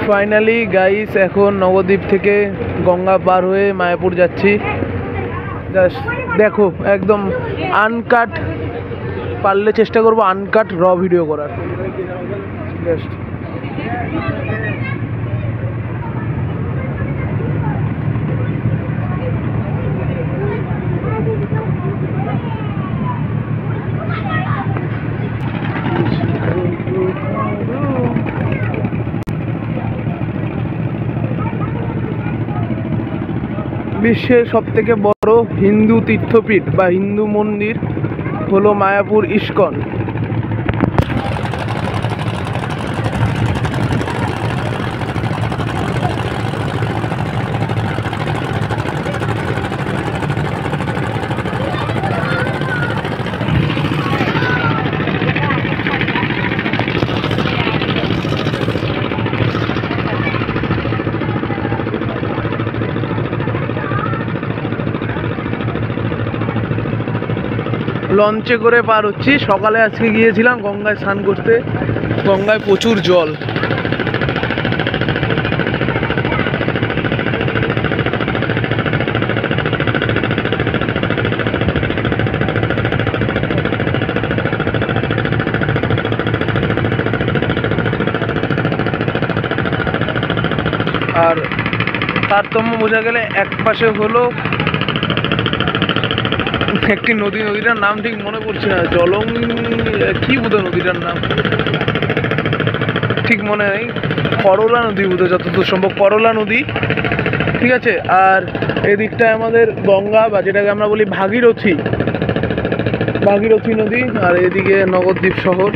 Finally guys এখন নবদ্বীপ থেকে গঙ্গা পার হয়ে মায়াপুর যাচ্ছি। জাস্ট দেখো একদম আনকাট, পারলে চেষ্টা করবো আনকাট র ভিডিও করার। জাস্ট বিশ্বের সবথেকে বড় হিন্দু তীর্থপীঠ বা হিন্দু মন্দির হলো মায়াপুর ইস্কন। লঞ্চে করে পার হচ্ছি। সকালে আজকে গিয়েছিলাম গঙ্গায় স্নান করতে, গঙ্গায় প্রচুর জল। আর তারতম্য বোঝা গেলে এক পাশে হলো একটি নদী, নদীটার নাম ঠিক মনে পড়ছে না, জলং কি বোধহয় নদীটার নাম ঠিক মনে নেই, করলা নদী বোধহয়, যতদূর সম্ভব করলা নদী, ঠিক আছে। আর এদিকটায় আমাদের গঙ্গা বা যেটাকে আমরা বলি ভাগীরথী, ভাগীরথী নদী। আর এদিকে নবদ্বীপ শহর।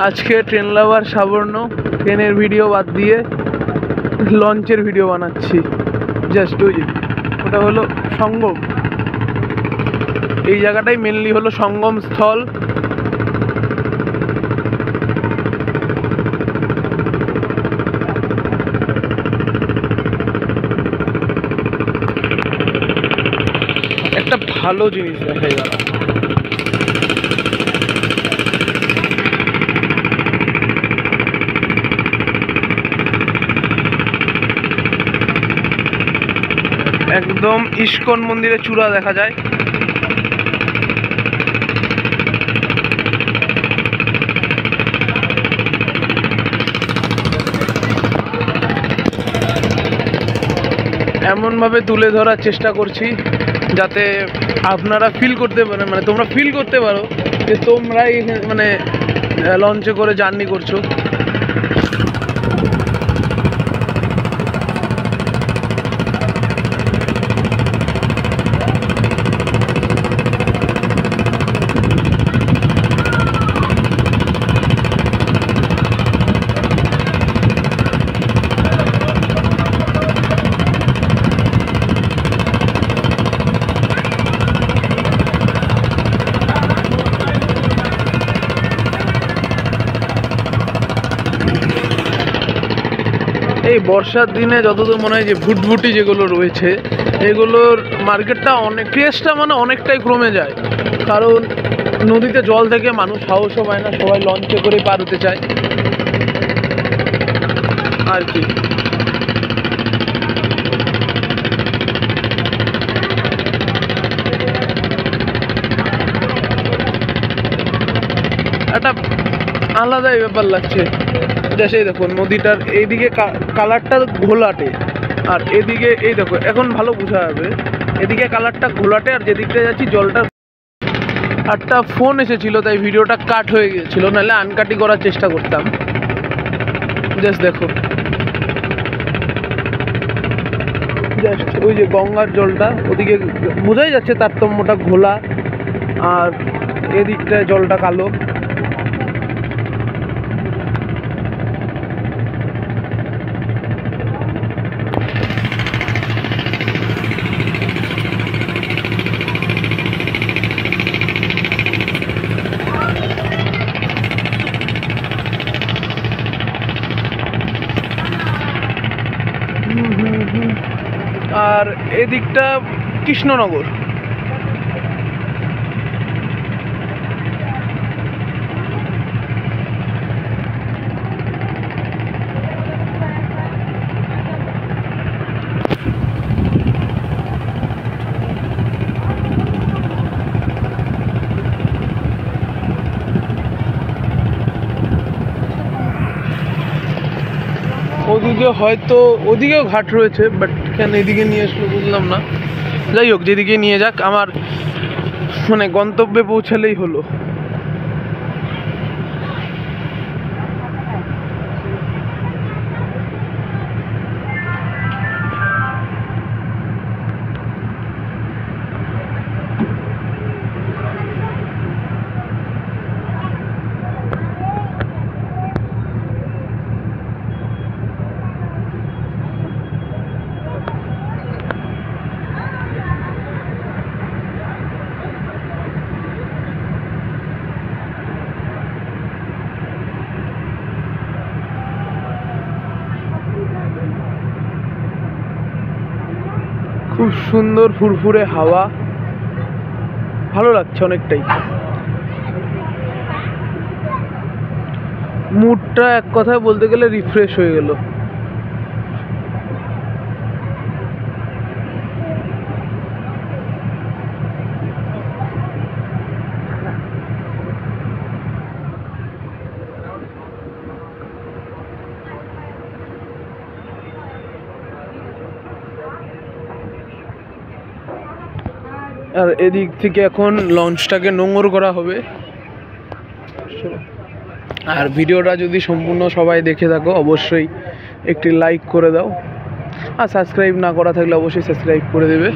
আজকে ট্রেন লাভার সাবর্ণ ট্রেনের ভিডিও বাদ দিয়ে লঞ্চের ভিডিও বানাচ্ছি। জাস্ট ওই ওটা হলো সঙ্গম, এই জায়গাটাই মেনলি হলো সঙ্গম স্থল। একটা ভালো জিনিস দেখাই গেল, একদম ইস্কন মন্দিরের চূড়া দেখা যায়। এমনভাবে তুলে ধরার চেষ্টা করছি যাতে আপনারা ফিল করতে পারেন, মানে তোমরা ফিল করতে পারো যে তোমরাই মানে লঞ্চে করে জার্নি করছো। এই বর্ষার দিনে যতদূর মনে হয় যে ভুটভুটি যেগুলো রয়েছে এগুলোর মার্কেটটা অনেক, টেস্টটা মানে অনেকটাই কমে যায়, কারণ নদীতে জল থেকে মানুষ সাহসও পায় না, সবাই লঞ্চে করেই পার হতে চায় আর কি। একটা আলাদাই ব্যাপার লাগছে। সেই দেখো নদীটার এইদিকে কালারটা ঘোলাটে, আর এদিকে এই দেখো এখন ভালো বোঝা যাবে, এদিকে কালারটা ঘোলাটে আর যেদিকটা যাচ্ছি জলটা। একটা ফোন এসেছিল তাই ভিডিওটা কাট হয়ে গিয়েছিল, নাহলে আনকাটি করার চেষ্টা করতাম। জাস্ট দেখো, জাস্ট ওই যে গঙ্গার জলটা ওদিকে বোঝাই যাচ্ছে তারতম্যটা ঘোলা, আর এদিকটায় জলটা কালো। আর এদিকটা কৃষ্ণনগর। ওদিকে হয়তো ওদিকেও ঘাট রয়েছে, বাট কেন এদিকে নিয়ে আসলো বুঝলাম না। যাই হোক, যেদিকে নিয়ে যাক, আমার মানে গন্তব্যে পৌঁছালেই হলো। খুব সুন্দর ফুরফুরে হাওয়া, ভালো লাগছে অনেকটাই। মুডটা এক কথায় বলতে গেলে রিফ্রেশ হয়ে গেল। আর এদিক থেকে এখন লঞ্চটাকে নোঙর করা হবে। আর ভিডিওটা যদি সম্পূর্ণ সবাই দেখে থাকো অবশ্যই একটি লাইক করে দাও, আর সাবস্ক্রাইব না করা থাকলে অবশ্যই সাবস্ক্রাইব করে দেবে।